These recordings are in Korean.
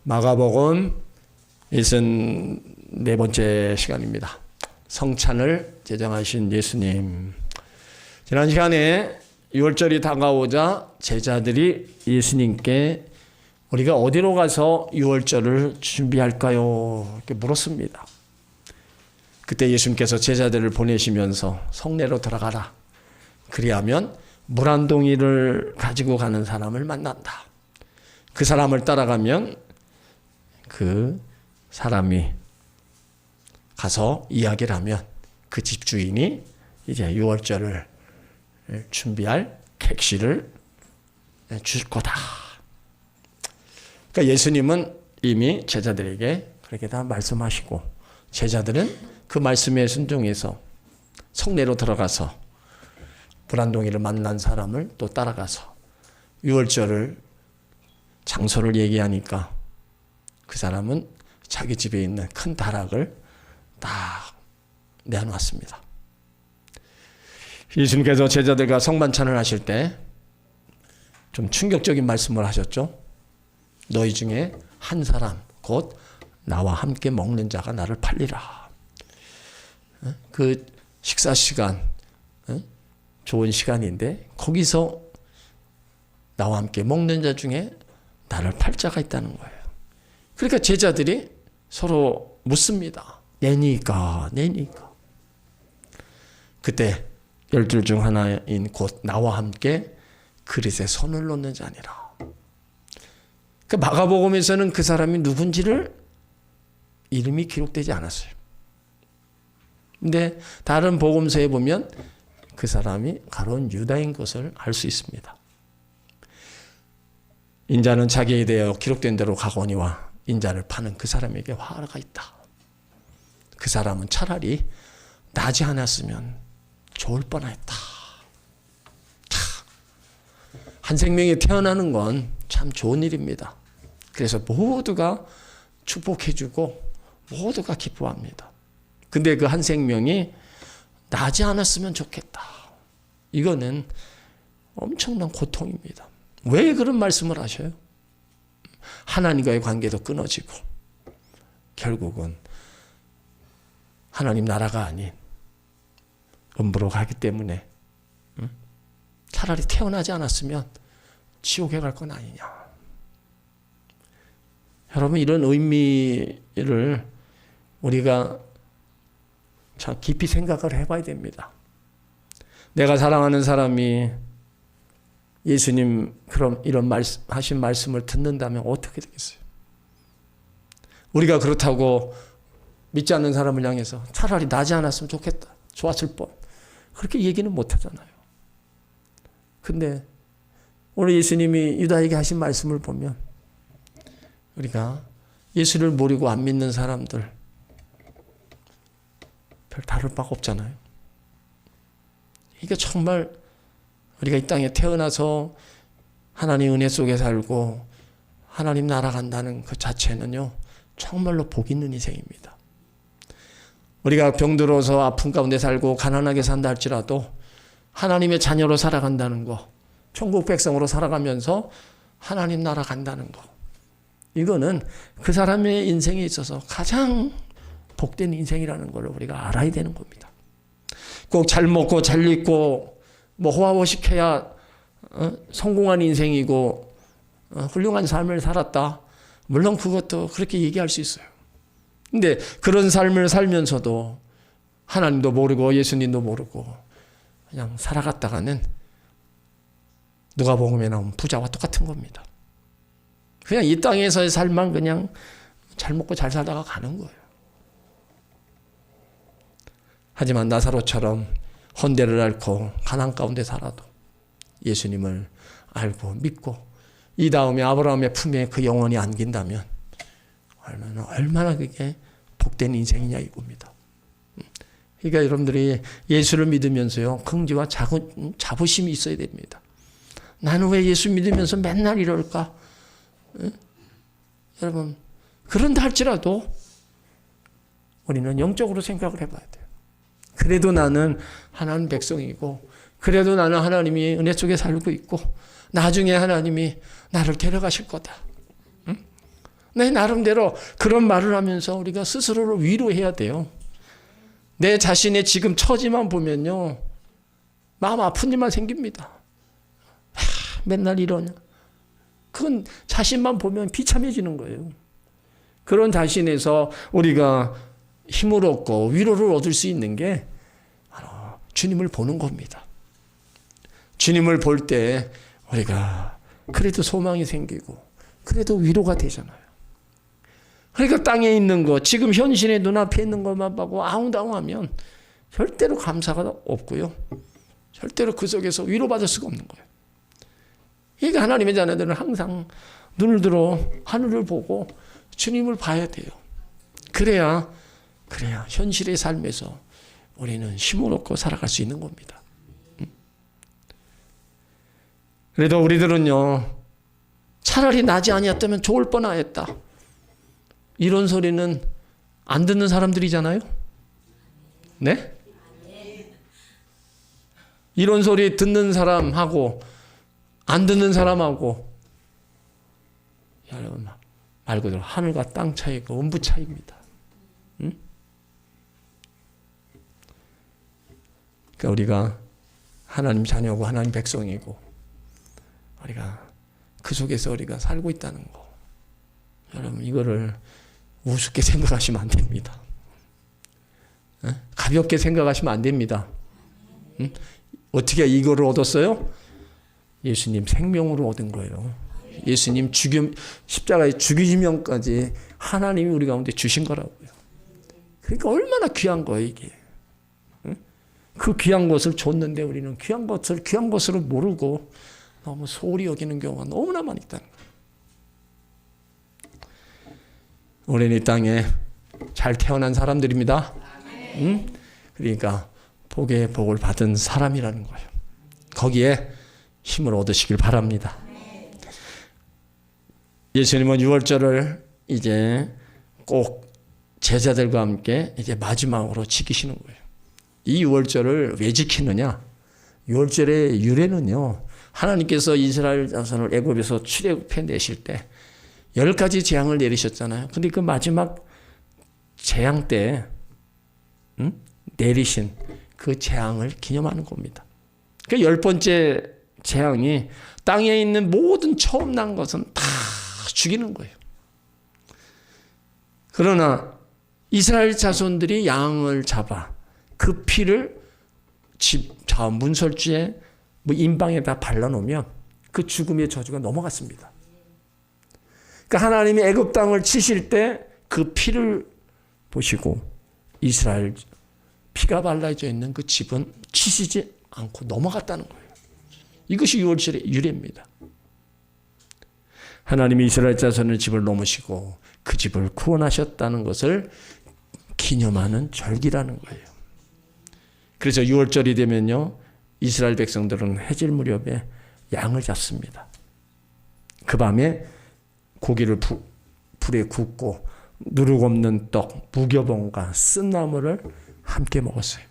마가복음 64번째 시간입니다. 성찬을 제정하신 예수님. 지난 시간에 6월절이 다가오자 제자들이 예수님께 우리가 어디로 가서 6월절을 준비할까요? 이렇게 물었습니다. 그때 예수님께서 제자들을 보내시면서 성내로 들어가라. 그리하면 물 한 동이를 가지고 가는 사람을 만난다. 그 사람을 따라가면 그 사람이 가서 이야기를 하면 그 집주인이 이제 6월절을 준비할 객실을 줄 거다. 그러니까 예수님은 이미 제자들에게 그렇게 다 말씀하시고 제자들은 그 말씀에 순종해서 성내로 들어가서 물 한 동이를 만난 사람을 또 따라가서 6월절을 장소를 얘기하니까 그 사람은 자기 집에 있는 큰 다락을 딱 내어놨습니다. 예수님께서 제자들과 성만찬을 하실 때 좀 충격적인 말씀을 하셨죠. 너희 중에 한 사람 곧 나와 함께 먹는 자가 나를 팔리라. 그 식사 시간 좋은 시간인데 거기서 나와 함께 먹는 자 중에 나를 팔 자가 있다는 거예요. 그러니까 제자들이 서로 묻습니다. 내니까. 그때 12 중 하나인 곧 나와 함께 그릇에 손을 놓는 자니라. 그 마가복음에서는 그 사람이 누군지를 이름이 기록되지 않았어요. 근데 다른 복음서에 보면 그 사람이 가론 유다인 것을 알 수 있습니다. 인자는 자기에 대하여 기록된 대로 가거니와 인자를 파는 그 사람에게 화가 있다. 그 사람은 차라리 나지 않았으면 좋을 뻔했다. 한 생명이 태어나는 건 참 좋은 일입니다. 그래서 모두가 축복해주고 모두가 기뻐합니다. 근데 그 한 생명이 나지 않았으면 좋겠다. 이거는 엄청난 고통입니다. 왜 그런 말씀을 하셔요? 하나님과의 관계도 끊어지고 결국은 하나님 나라가 아닌 음부로 가기 때문에 차라리 태어나지 않았으면 지옥에 갈 건 아니냐. 여러분, 이런 의미를 우리가 참 깊이 생각을 해봐야 됩니다. 내가 사랑하는 사람이 예수님 그럼 이런 하신 말씀을 듣는다면 어떻게 되겠어요? 우리가 그렇다고 믿지 않는 사람을 향해서 차라리 나지 않았으면 좋겠다. 좋았을 뻔. 그렇게 얘기는 못 하잖아요. 근데 오늘 예수님이 유다에게 하신 말씀을 보면 우리가 예수를 모르고 안 믿는 사람들 별 다를 바가 없잖아요. 이게 정말 우리가 이 땅에 태어나서 하나님 은혜 속에 살고 하나님 나라 간다는 그 자체는요 정말로 복 있는 인생입니다. 우리가 병들어서 아픈 가운데 살고 가난하게 산다 할지라도 하나님의 자녀로 살아간다는 거, 천국 백성으로 살아가면서 하나님 나라 간다는 거, 이거는 그 사람의 인생에 있어서 가장 복된 인생이라는 걸 우리가 알아야 되는 겁니다. 꼭 잘 먹고 잘 입고 뭐 호화호식해야 성공한 인생이고 훌륭한 삶을 살았다. 물론 그것도 그렇게 얘기할 수 있어요. 근데 그런 삶을 살면서도 하나님도 모르고 예수님도 모르고 그냥 살아갔다가는 누가복음에 나온 부자와 똑같은 겁니다. 그냥 이 땅에서의 삶만 그냥 잘 먹고 잘 살다가 가는 거예요. 하지만 나사로처럼 헌대를 앓고 가난 가운데 살아도 예수님을 알고 믿고 이 다음에 아브라함의 품에 그 영혼이 안긴다면 얼마나 그게 복된 인생이냐 이겁니다. 그러니까 여러분들이 예수를 믿으면서요 긍지와 자부심이 있어야 됩니다. 나는 왜 예수 믿으면서 맨날 이럴까? 여러분, 그런다 할지라도 우리는 영적으로 생각을 해봐야 돼요. 그래도 나는 하나님 백성이고 그래도 나는 하나님이 은혜 속에 살고 있고 나중에 하나님이 나를 데려가실 거다. 내 나름대로 그런 말을 하면서 우리가 스스로를 위로해야 돼요. 내 자신의 지금 처지만 보면요, 마음 아픈 일만 생깁니다. 맨날 이러냐. 그건 자신만 보면 비참해지는 거예요. 그런 자신에서 우리가 힘을 얻고 위로를 얻을 수 있는 게 바로 주님을 보는 겁니다. 주님을 볼 때 우리가 그래도 소망이 생기고 그래도 위로가 되잖아요. 그러니까 땅에 있는 것, 지금 현실의 눈앞에 있는 것만 보고 아웅다웅하면 절대로 감사가 없고요. 절대로 그 속에서 위로받을 수가 없는 거예요. 그러니까 하나님의 자녀들은 항상 눈을 들어 하늘을 보고 주님을 봐야 돼요. 그래야 현실의 삶에서 우리는 힘을 얻고 살아갈 수 있는 겁니다. 그래도 우리들은요, 차라리 나지 아니었다면 좋을 뻔하였다, 이런 소리는 안 듣는 사람들이잖아요. 네? 이런 소리 듣는 사람하고 안 듣는 사람하고 여러분 말 그대로 하늘과 땅 차이가 원부 차이입니다. 응? 그러니까 우리가 하나님 자녀고 하나님 백성이고 우리가 그 속에서 우리가 살고 있다는 거, 여러분 이거를 우습게 생각하시면 안 됩니다. 가볍게 생각하시면 안 됩니다. 어떻게 이거를 얻었어요? 예수님 생명으로 얻은 거예요. 예수님 십자가에 죽이시면까지 하나님이 우리 가운데 주신 거라고요. 그러니까 얼마나 귀한 거예요, 이게. 그 귀한 것을 줬는데 우리는 귀한 것으로 모르고 너무 소홀히 여기는 경우가 너무나 많이 있다는 거예요. 우리는 이 땅에 잘 태어난 사람들입니다. 그러니까 복의 복을 받은 사람이라는 거예요. 거기에 힘을 얻으시길 바랍니다. 예수님은 유월절을 이제 꼭 제자들과 함께 이제 마지막으로 지키시는 거예요. 이 유월절을 왜 지키느냐? 유월절의 유래는요, 하나님께서 이스라엘 자손을 애굽에서 출애굽해 내실 때 10가지 재앙을 내리셨잖아요. 근데 그 마지막 재앙 때 내리신 그 재앙을 기념하는 겁니다. 그 10번째 재앙이 땅에 있는 모든 처음 난 것은 다 죽이는 거예요. 그러나 이스라엘 자손들이 양을 잡아 그 피를 문설주에 인방에다 발라놓으면 그 죽음의 저주가 넘어갔습니다. 그러니까 하나님이 애굽 땅을 치실 때 그 피를 보시고 이스라엘 피가 발라져 있는 그 집은 치시지 않고 넘어갔다는 거예요. 이것이 유월절의 유래입니다. 하나님이 이스라엘 자손의 집을 넘으시고 그 집을 구원하셨다는 것을 기념하는 절기라는 거예요. 그래서 유월절이 되면요, 이스라엘 백성들은 해질 무렵에 양을 잡습니다. 그 밤에 고기를 불에 굽고 누룩 없는 떡, 무교봉과 쓴나물을 함께 먹었어요.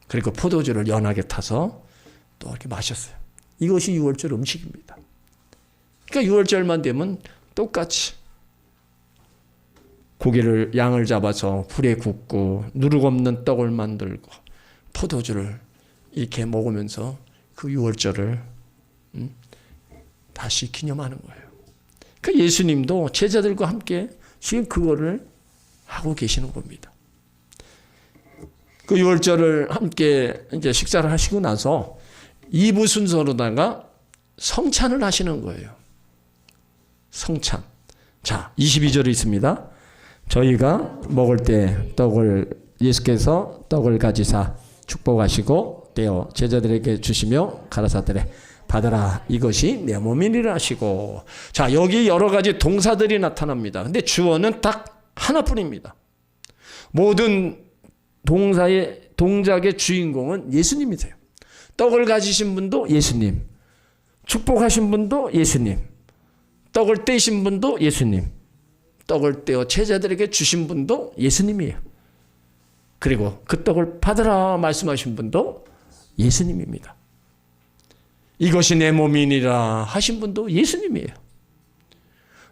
그리고 포도주를 연하게 타서 또 이렇게 마셨어요. 이것이 유월절 음식입니다. 그러니까 유월절만 되면 똑같이 양을 잡아서 불에 굽고 누룩 없는 떡을 만들고 포도주를 이렇게 먹으면서 그 유월절을 다시 기념하는 거예요. 그러니까 예수님도 제자들과 함께 지금 그거를 하고 계시는 겁니다. 그 유월절을 함께 이제 식사를 하시고 나서 2부 순서로다가 성찬을 하시는 거예요. 성찬. 자, 22절에 있습니다. 저희가 먹을 때 예수께서 떡을 가지사 축복하시고 떼어 제자들에게 주시며 가라사대래 받아라, 이것이 내 몸이니라 하시고. 자, 여기 여러 가지 동사들이 나타납니다. 근데 주어는 딱 하나뿐입니다. 모든 동작의 주인공은 예수님이세요. 떡을 가지신 분도 예수님, 축복하신 분도 예수님, 떡을 떼신 분도 예수님, 떡을 떼어 제자들에게 주신 분도 예수님이에요. 그리고 그 떡을 받으라 말씀하신 분도 예수님입니다. 이것이 내 몸이니라 하신 분도 예수님이에요.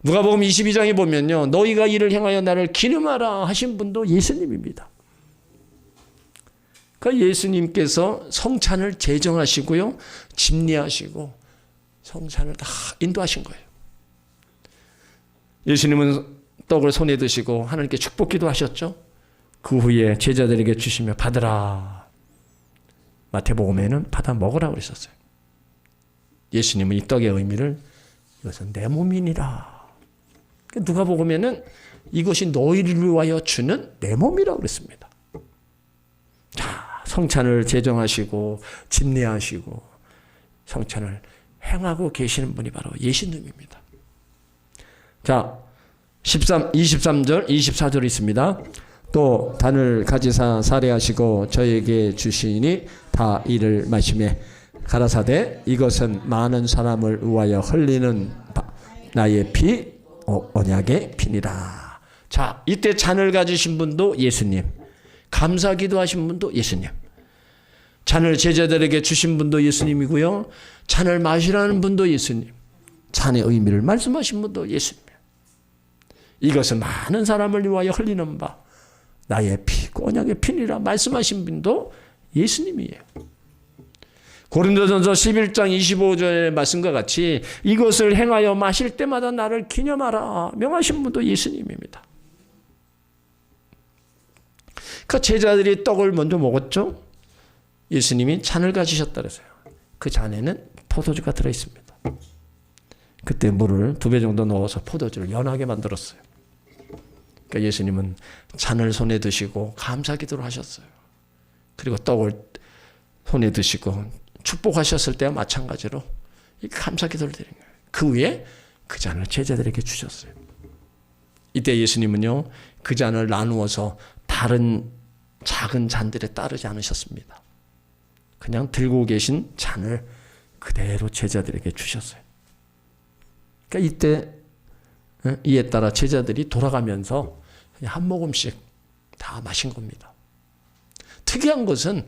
누가복음 22장에 보면요, 너희가 이를 행하여 나를 기름하라 하신 분도 예수님입니다. 그러니까 예수님께서 성찬을 제정하시고요, 집례하시고 성찬을 다 인도하신 거예요. 예수님은 떡을 손에 드시고 하나님께 축복기도 하셨죠. 그 후에 제자들에게 주시며 받으라. 마태복음에는 받아 먹으라 그러셨어요. 예수님은 이 떡의 의미를 이것은 내 몸이니라. 누가복음에는 이것이 너희를 위하여 주는 내 몸이라고 그랬습니다. 자, 성찬을 제정하시고 집례하시고 성찬을 행하고 계시는 분이 바로 예수님입니다. 자, 23절, 24절 있습니다. 또 단을 가지사 살해하시고 저에게 주시니 다 이를 마시매 가라사대 이것은 많은 사람을 위하여 흘리는 나의 피 언약의 피니라. 자, 이때 잔을 가지신 분도 예수님, 감사기도 하신 분도 예수님, 잔을 제자들에게 주신 분도 예수님이고요, 잔을 마시라는 분도 예수님, 잔의 의미를 말씀하신 분도 예수님. 이것은 많은 사람을 위하여 흘리는 바 나의 피, 언약의 피니라 말씀하신 분도 예수님이에요. 고린도전서 11장 25절의 말씀과 같이 이것을 행하여 마실 때마다 나를 기념하라 명하신 분도 예수님입니다. 그 제자들이 떡을 먼저 먹었죠. 예수님이 잔을 가지셨다 그랬어요. 그 잔에는 포도주가 들어있습니다. 그때 물을 2배 정도 넣어서 포도주를 연하게 만들었어요. 그러니까 예수님은 잔을 손에 드시고 감사기도를 하셨어요. 그리고 떡을 손에 드시고 축복하셨을 때와 마찬가지로 감사기도를 드린 거예요. 그 후에 그 잔을 제자들에게 주셨어요. 이때 예수님은요, 그 잔을 나누어서 다른 작은 잔들에 따르지 않으셨습니다. 그냥 들고 계신 잔을 그대로 제자들에게 주셨어요. 그러니까 이때 이에 따라 제자들이 돌아가면서 그냥 한 모금씩 다 마신 겁니다. 특이한 것은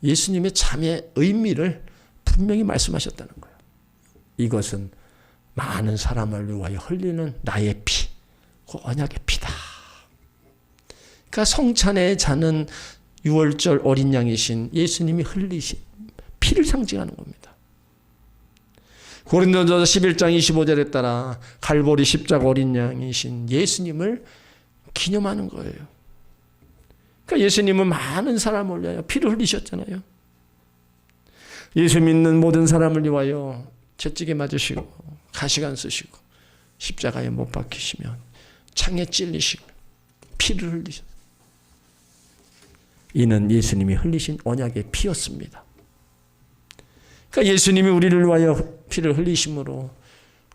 예수님의 잠의 의미를 분명히 말씀하셨다는 거예요. 이것은 많은 사람을 위하여 흘리는 나의 피, 그 언약의 피다. 그러니까 성찬의 잔은 유월절 어린 양이신 예수님이 흘리신 피를 상징하는 겁니다. 고린도전서 11장 25절에 따라 갈보리 십자가 어린 양이신 예수님을 기념하는 거예요. 그러니까 예수님은 많은 사람을 위하여 피를 흘리셨잖아요. 예수 믿는 모든 사람을 위하여 채찍에 맞으시고 가시관 쓰시고 십자가에 못 박히시면 창에 찔리시고 피를 흘리셨어요. 이는 예수님이 흘리신 언약의 피였습니다. 그러니까 예수님이 우리를 위하여 피를 흘리심으로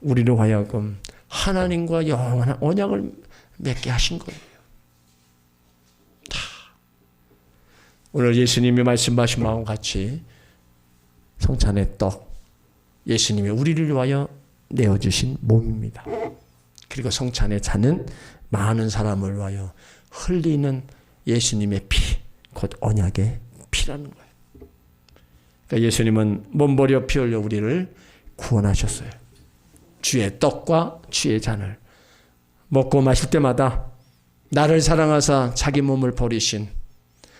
우리로 하여금 하나님과 영원한 언약을 맺게 하신 거예요. 오늘 예수님이 말씀하신 바와 같이 성찬의 떡, 예수님이 우리를 위하여 내어주신 몸입니다. 그리고 성찬의 잔은 많은 사람을 위하여 흘리는 예수님의 피, 곧 언약의 피라는 거예요. 그러니까 예수님은 몸 버려 피 흘려 우리를 구원하셨어요. 주의 떡과 주의 잔을 먹고 마실 때마다 나를 사랑하사 자기 몸을 버리신,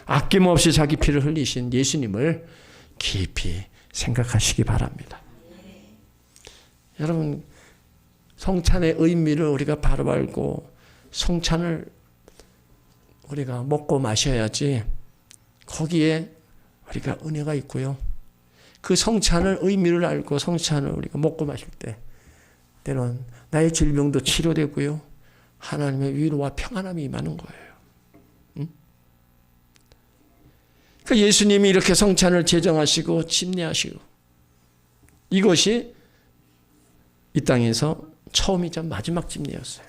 아낌없이 자기 피를 흘리신 예수님을 깊이 생각하시기 바랍니다. 여러분, 성찬의 의미를 우리가 바로 알고 성찬을 우리가 먹고 마셔야지 거기에 우리가 은혜가 있고요. 그 성찬의 의미를 알고 성찬을 우리가 먹고 마실 때 때는 나의 질병도 치료되고요. 하나님의 위로와 평안함이 임하는 거예요. 그러니까 예수님이 이렇게 성찬을 제정하시고 집례하시고 이것이 이 땅에서 처음이자 마지막 집례였어요.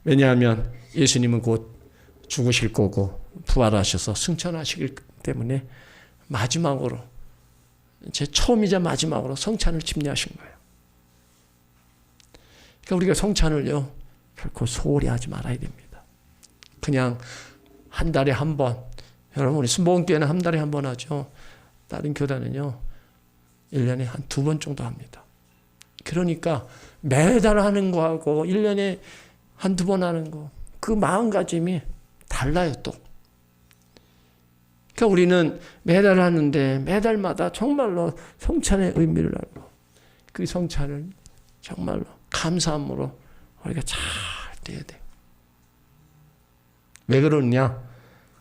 왜냐하면 예수님은 곧 죽으실 거고 부활하셔서 승천하시기 때문에 마지막으로 제 처음이자 마지막으로 성찬을 집례하신 거예요. 그러니까 우리가 성찬을요 결코 소홀히 하지 말아야 됩니다. 그냥 한 달에 한 번, 여러분 우리 순복음교회는 한 달에 한 번 하죠. 다른 교단은요 1년에 한 2번 정도 합니다. 그러니까 매달 하는 거하고 1년에 한두 번 하는 거, 그 마음가짐이 달라요 또. 그러니까 우리는 매달 하는데 매달마다 정말로 성찬의 의미를 알고 그 성찬을 정말로 감사함으로 우리가 잘 떼야 돼요. 왜 그러느냐?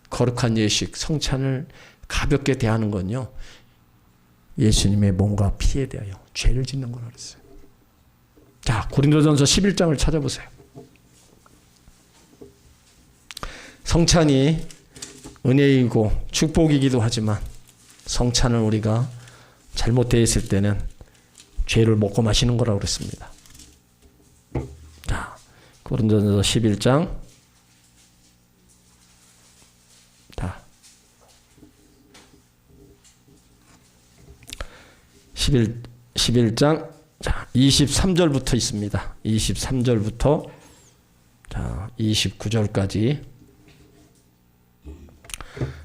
거룩한 예식, 성찬을 가볍게 대하는 건요, 예수님의 몸과 피에 대하여 죄를 짓는 거라 그랬어요. 자, 고린도전서 11장을 찾아보세요. 성찬이 은혜이고 축복이기도 하지만 성찬을 우리가 잘못 대했을 때는 죄를 먹고 마시는 거라고 그랬습니다. 자, 고린도전서 11장. 자, 11장. 자, 23절부터 있습니다. 23절부터 자, 29절까지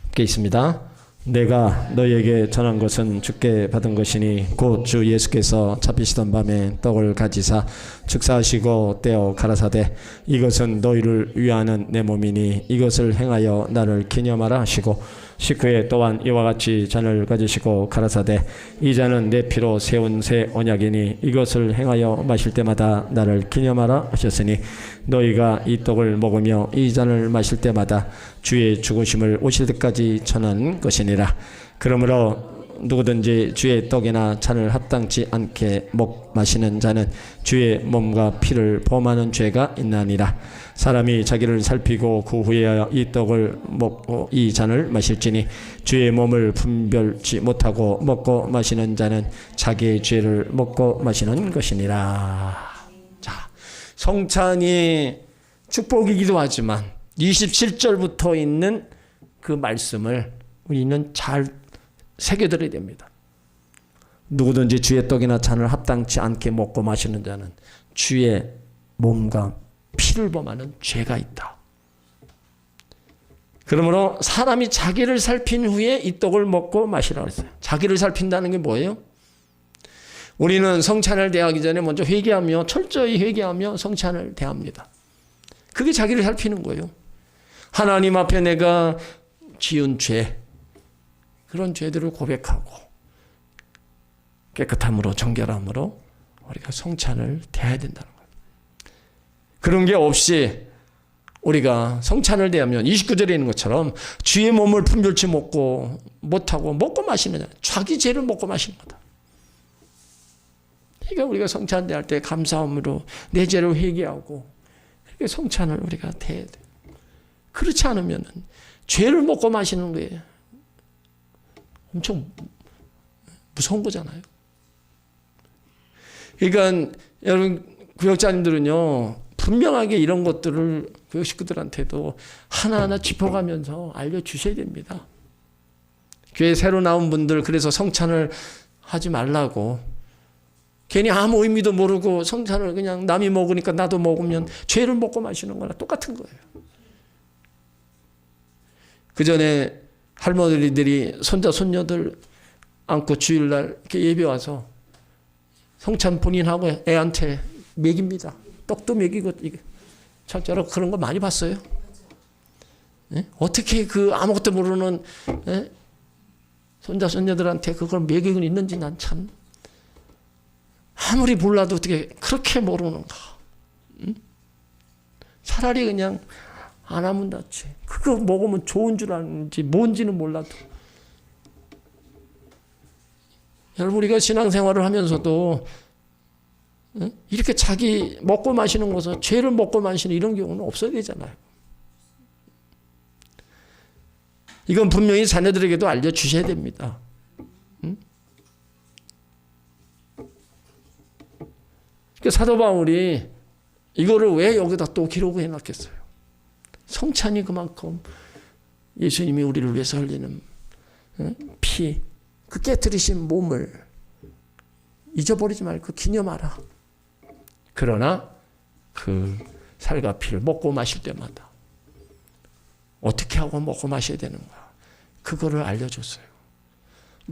함께 있습니다. 내가 너희에게 전한 것은 주께 받은 것이니 곧 주 예수께서 잡히시던 밤에 떡을 가지사 축사하시고 떼어 가라사대 이것은 너희를 위하는 내 몸이니 이것을 행하여 나를 기념하라 하시고 식후에 또한 이와 같이 잔을 가지시고 가라사대 이 잔은 내 피로 세운 새 언약이니 이것을 행하여 마실 때마다 나를 기념하라 하셨으니 너희가 이 떡을 먹으며 이 잔을 마실 때마다 주의 죽으심을 오실 때까지 전한 것이니라. 그러므로 누구든지 주의 떡이나 잔을 합당치 않게 마시는 자는 주의 몸과 피를 범하는 죄가 있나니라. 사람이 자기를 살피고 그 후에 이 떡을 먹고 이 잔을 마실지니 주의 몸을 분별치 못하고 먹고 마시는 자는 자기의 죄를 먹고 마시는 것이니라. 자, 성찬이 축복이기도 하지만 27절부터 있는 그 말씀을 우리는 잘 새겨들어야 됩니다. 누구든지 주의 떡이나 잔을 합당치 않게 먹고 마시는 자는 주의 몸과 피를 범하는 죄가 있다. 그러므로 사람이 자기를 살핀 후에 이 떡을 먹고 마시라고 했어요. 자기를 살핀다는 게 뭐예요? 우리는 성찬을 대하기 전에 먼저 회개하며 철저히 회개하며 성찬을 대합니다. 그게 자기를 살피는 거예요. 하나님 앞에 내가 지은 죄, 그런 죄들을 고백하고 깨끗함으로 정결함으로 우리가 성찬을 대해야 된다는 거예요. 그런 게 없이 우리가 성찬을 대하면 29절에 있는 것처럼 주의 몸을 분별치 못하고 먹고 마시는 자기 죄를 먹고 마시는 거다. 그러니까 우리가 성찬 대할 때 감사함으로 내 죄를 회개하고 이렇게 성찬을 우리가 대해야 돼요. 그렇지 않으면 죄를 먹고 마시는 거예요. 엄청 무서운 거잖아요. 그러니까 여러분 구역자님들은요 분명하게 이런 것들을 교육 식구들한테도 하나하나 짚어가면서 알려주셔야 됩니다. 교회 새로 나온 분들 그래서 성찬을 하지 말라고 괜히 아무 의미도 모르고 성찬을 그냥 남이 먹으니까 나도 먹으면 죄를 먹고 마시는 거나 똑같은 거예요. 그 전에 할머니들이 손자 손녀들 안고 주일날 이렇게 예배 와서 성찬 본인하고 애한테 먹입니다. 떡도 먹이고 저런 그런 거 많이 봤어요. 네? 어떻게 그 아무것도 모르는 네? 손자 손녀들한테 그걸 먹이고 있는지 난 참 아무리 몰라도 어떻게 그렇게 모르는가. 응? 차라리 그냥 안 하면 낫지. 그거 먹으면 좋은 줄 아는지 뭔지는 몰라도. 여러분 우리가 신앙생활을 하면서도 이렇게 자기 먹고 마시는 것은 죄를 먹고 마시는 이런 경우는 없어야 되잖아요. 이건 분명히 자녀들에게도 알려주셔야 됩니다. 그러니까 사도 바울이 이거를 왜 여기다 또 기록을 해놨겠어요? 성찬이 그만큼 예수님이 우리를 위해서 흘리는 피, 그 깨뜨리신 몸을 잊어버리지 말고 기념하라. 그러나 그 살과 피를 먹고 마실 때마다 어떻게 하고 먹고 마셔야 되는가 그거를 알려줬어요.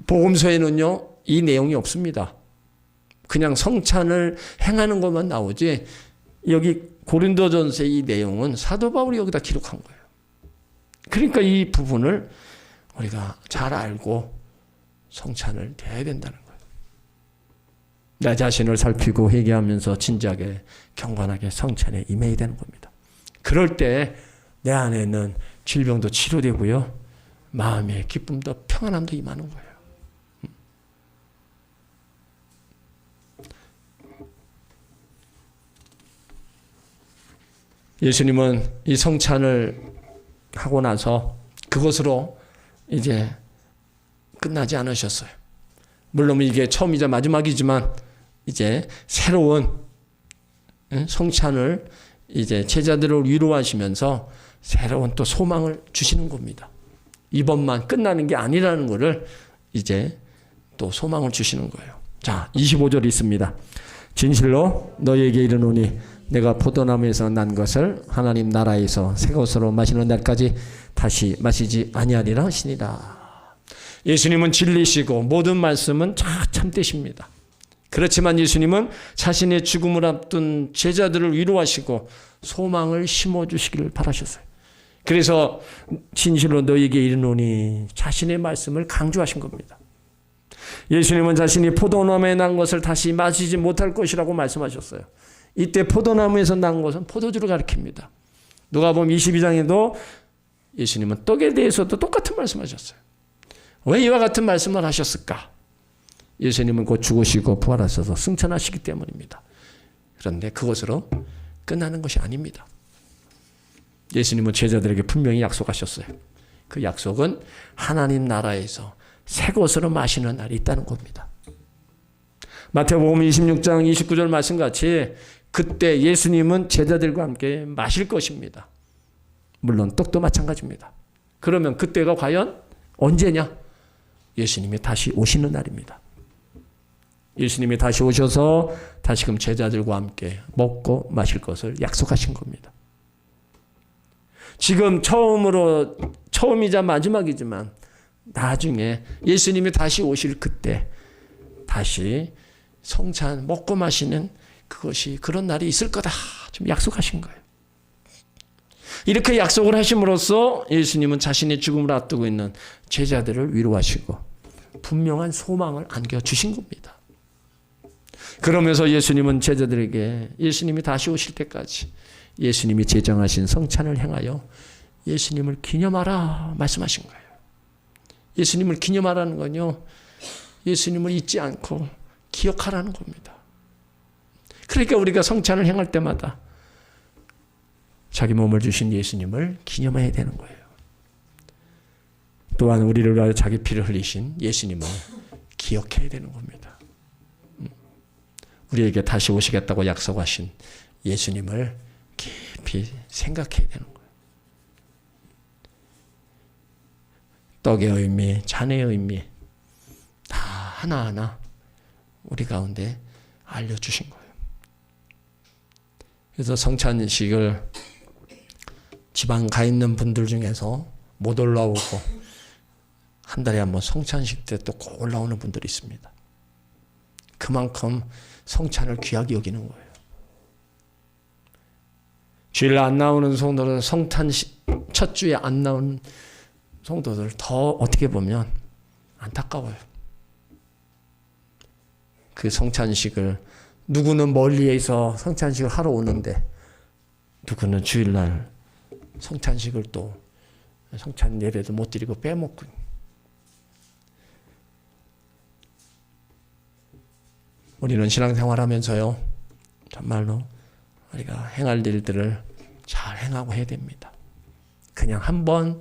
복음서에는요 이 내용이 없습니다. 그냥 성찬을 행하는 것만 나오지 여기 고린도전서의 이 내용은 사도 바울이 여기다 기록한 거예요. 그러니까 이 부분을 우리가 잘 알고 성찬을 해야 된다는 거예요. 내 자신을 살피고 회개하면서 진지하게 경건하게 성찬에 임해야 되는 겁니다. 그럴 때 내 안에는 질병도 치료되고요. 마음의 기쁨도 평안함도 임하는 거예요. 예수님은 이 성찬을 하고 나서 그것으로 이제 끝나지 않으셨어요. 물론 이게 처음이자 마지막이지만 이제 새로운 성찬을 이제 제자들을 위로하시면서 새로운 또 소망을 주시는 겁니다. 이번만 끝나는 게 아니라는 것을 이제 또 소망을 주시는 거예요. 자, 25절 있습니다. 진실로 너희에게 이르노니 내가 포도나무에서 난 것을 하나님 나라에서 새 것으로 마시는 날까지 다시 마시지 아니하리라 하시니라. 예수님은 진리시고 모든 말씀은 다 참되십니다. 그렇지만 예수님은 자신의 죽음을 앞둔 제자들을 위로하시고 소망을 심어주시기를 바라셨어요. 그래서 진실로 너희에게 이르노니 자신의 말씀을 강조하신 겁니다. 예수님은 자신이 포도나무에 난 것을 다시 마시지 못할 것이라고 말씀하셨어요. 이때 포도나무에서 난 것은 포도주를 가리킵니다. 누가복음 22장에도 예수님은 떡에 대해서도 똑같은 말씀하셨어요. 왜 이와 같은 말씀을 하셨을까? 예수님은 곧 죽으시고 부활하셔서 승천하시기 때문입니다. 그런데 그것으로 끝나는 것이 아닙니다. 예수님은 제자들에게 분명히 약속하셨어요. 그 약속은 하나님 나라에서 새 것으로 마시는 날이 있다는 겁니다. 마태복음 26장 29절 말씀같이 그때 예수님은 제자들과 함께 마실 것입니다. 물론 떡도 마찬가지입니다. 그러면 그때가 과연 언제냐? 예수님이 다시 오시는 날입니다. 예수님이 다시 오셔서 다시금 제자들과 함께 먹고 마실 것을 약속하신 겁니다. 지금 처음이자 마지막이지만 나중에 예수님이 다시 오실 그때 다시 성찬 먹고 마시는 그것이 그런 날이 있을 거다. 좀 약속하신 거예요. 이렇게 약속을 하심으로써 예수님은 자신의 죽음을 앞두고 있는 제자들을 위로하시고 분명한 소망을 안겨주신 겁니다. 그러면서 예수님은 제자들에게 예수님이 다시 오실 때까지 예수님이 제정하신 성찬을 행하여 예수님을 기념하라 말씀하신 거예요. 예수님을 기념하라는 건요, 예수님을 잊지 않고 기억하라는 겁니다. 그러니까 우리가 성찬을 행할 때마다 자기 몸을 주신 예수님을 기념해야 되는 거예요. 또한 우리를 위하여 자기 피를 흘리신 예수님을 기억해야 되는 겁니다. 우리에게 다시 오시겠다고 약속하신 예수님을 깊이 생각해야 되는 거예요. 떡의 의미, 잔의 의미 다 하나하나 우리 가운데 알려주신 거예요. 그래서 성찬식을 지방 가 있는 분들 중에서 못 올라오고 한 달에 한 번 성찬식 때 또 꼭 올라오는 분들이 있습니다. 그만큼 성찬을 귀하게 여기는 거예요. 주일 안 나오는 성도들, 성탄식 첫 주에 안 나오는 성도들 더 어떻게 보면 안타까워요. 그 성찬식을 누구는 멀리에서 성찬식을 하러 오는데 누구는 주일날 성찬식을 또 성찬 예배도 못 드리고 빼먹고. 우리는 신앙생활하면서요, 정말로 우리가 행할 일들을 잘 행하고 해야 됩니다. 그냥 한번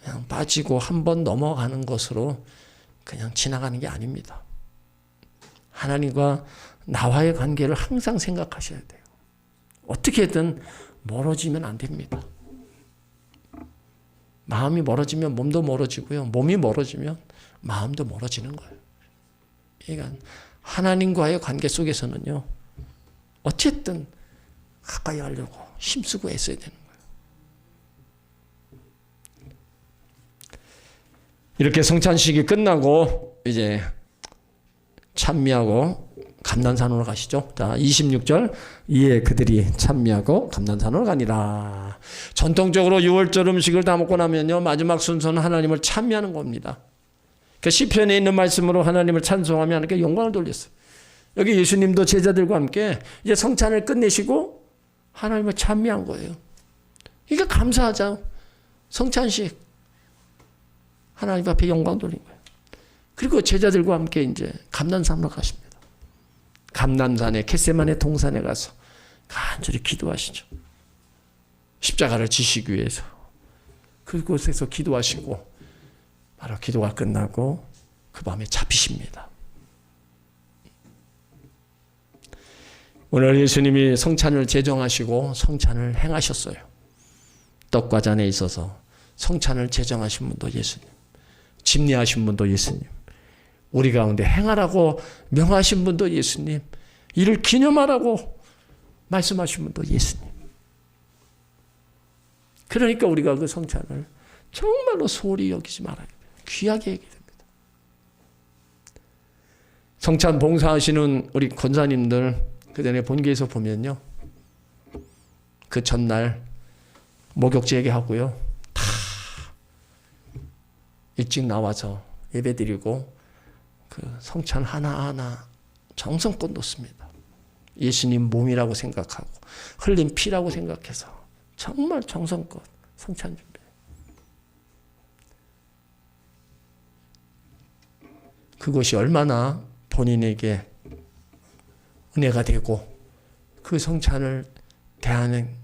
그냥 빠지고 한번 넘어가는 것으로 그냥 지나가는 게 아닙니다. 하나님과 나와의 관계를 항상 생각하셔야 돼요. 어떻게든 멀어지면 안 됩니다. 마음이 멀어지면 몸도 멀어지고요. 몸이 멀어지면 마음도 멀어지는 거예요. 그러니까 하나님과의 관계 속에서는요, 어쨌든 가까이 하려고 힘쓰고 애써야 되는 거예요. 이렇게 성찬식이 끝나고 이제 찬미하고 감난산으로 가시죠. 자, 26절. 이에 그들이 찬미하고 감난산으로 가니라. 전통적으로 유월절 음식을 다 먹고 나면요, 마지막 순서는 하나님을 찬미하는 겁니다. 그 시편에 있는 말씀으로 하나님을 찬송하며 하나님께 영광을 돌렸어요. 여기 예수님도 제자들과 함께 이제 성찬을 끝내시고 하나님을 찬미한 거예요. 이게 감사하죠. 성찬식. 하나님 앞에 영광 돌린 거예요. 그리고 제자들과 함께 이제 감난산으로 가십니다. 감난산에 겟세마네 동산에 가서 간절히 기도하시죠. 십자가를 지시기 위해서. 그곳에서 기도하시고 바로 기도가 끝나고 그 밤에 잡히십니다. 오늘 예수님이 성찬을 제정하시고 성찬을 행하셨어요. 떡과 잔에 있어서 성찬을 제정하신 분도 예수님, 집례하신 분도 예수님, 우리 가운데 행하라고 명하신 분도 예수님, 이를 기념하라고 말씀하신 분도 예수님. 그러니까 우리가 그 성찬을 정말로 소홀히 여기지 말아야 돼요. 귀하게 여기야 됩니다. 성찬 봉사하시는 우리 권사님들 그 전에 본교에서 보면요, 그 전날 목욕 예배하고요, 다 일찍 나와서 예배드리고 그 성찬 하나하나 정성껏 놓습니다. 예수님 몸이라고 생각하고 흘린 피라고 생각해서 정말 정성껏 성찬 준비. 그것이 얼마나 본인에게 은혜가 되고 그 성찬을 대하는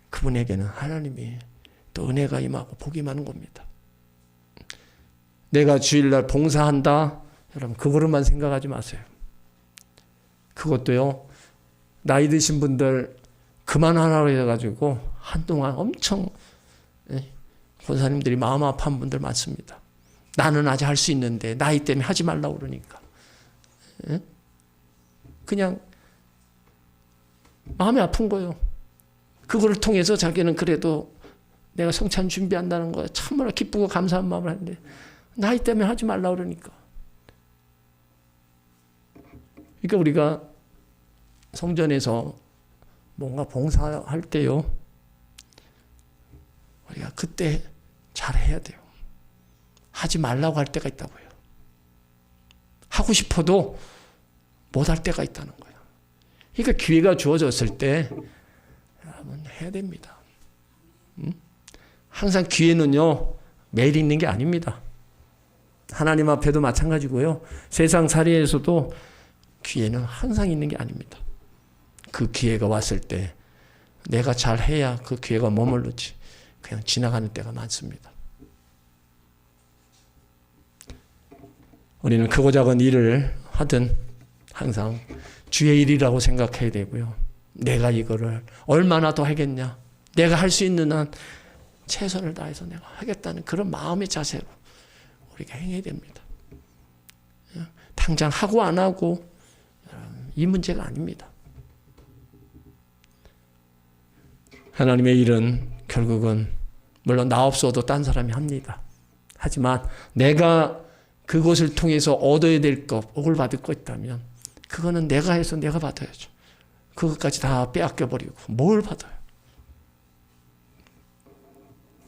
그분에게는 하나님이 또 은혜가 임하고 복이 많은 겁니다. 내가 주일날 봉사한다, 여러분 그거로만 생각하지 마세요. 그것도요, 나이 드신 분들 그만하라고 해가지고 한동안 엄청 권사님들이 마음 아파한 분들 많습니다. 나는 아직 할 수 있는데 나이 때문에 하지 말라고 그러니까. 그냥 마음이 아픈 거예요. 그거를 통해서 자기는 그래도 내가 성찬 준비한다는 거에 참으로 기쁘고 감사한 마음을 하는데 나이 때문에 하지 말라고 그러니까. 그러니까 우리가 성전에서 뭔가 봉사할 때요, 우리가 그때 잘해야 돼요. 하지 말라고 할 때가 있다고요. 하고 싶어도 못할 때가 있다는 거예요. 그러니까 기회가 주어졌을 때 여러분 해야 됩니다. 항상 기회는요, 매일 있는 게 아닙니다. 하나님 앞에도 마찬가지고요, 세상 살이에서도 기회는 항상 있는 게 아닙니다. 그 기회가 왔을 때 내가 잘해야 그 기회가 머물렀지 그냥 지나가는 때가 많습니다. 우리는 크고 작은 일을 하든 항상 주의 일이라고 생각해야 되고요. 내가 이거를 얼마나 더 하겠냐, 내가 할 수 있는 한 최선을 다해서 내가 하겠다는 그런 마음의 자세로 우리가 행해야 됩니다. 당장 하고 안 하고 이 문제가 아닙니다. 하나님의 일은 결국은 물론 나 없어도 딴 사람이 합니다. 하지만 내가 그것을 통해서 얻어야 될 것, 복을 받을 것 있다면 그거는 내가 해서 내가 받아야죠. 그것까지 다 빼앗겨버리고 뭘 받아요.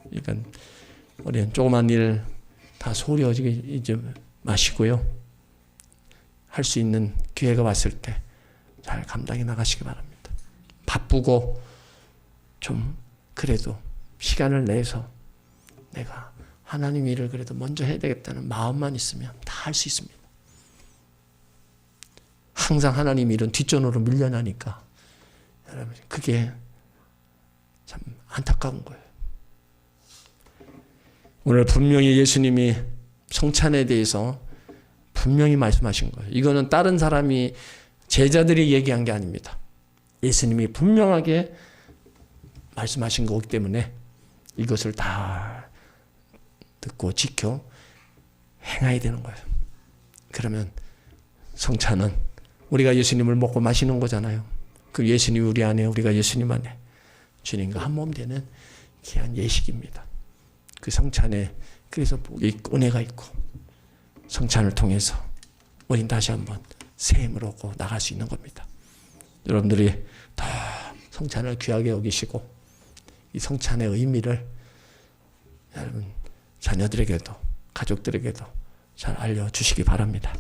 그러니까 우리는 조그만 일 다 소홀히 여기지 마시고요, 할 수 있는 기회가 왔을 때 잘 감당해 나가시기 바랍니다. 바쁘고 좀 그래도 시간을 내서 내가 하나님 일을 그래도 먼저 해야 되겠다는 마음만 있으면 다 할 수 있습니다. 항상 하나님 일은 뒷전으로 밀려나니까 여러분 그게 참 안타까운 거예요. 오늘 분명히 예수님이 성찬에 대해서 분명히 말씀하신 거예요. 이거는 다른 사람이, 제자들이 얘기한 게 아닙니다. 예수님이 분명하게 말씀하신 거기 때문에 이것을 다 듣고 지켜 행해야 되는 거예요. 그러면 성찬은 우리가 예수님을 먹고 마시는 거잖아요. 그 예수님 우리 안에, 우리가 예수님 안에 주님과 한 몸 되는 귀한 예식입니다. 그 성찬에 그래서 복이 있고 은혜가 있고 성찬을 통해서 우린 다시 한번 새 힘을 얻고 나갈 수 있는 겁니다. 여러분들이 더 성찬을 귀하게 여기시고 이 성찬의 의미를 여러분 자녀들에게도 가족들에게도 잘 알려주시기 바랍니다.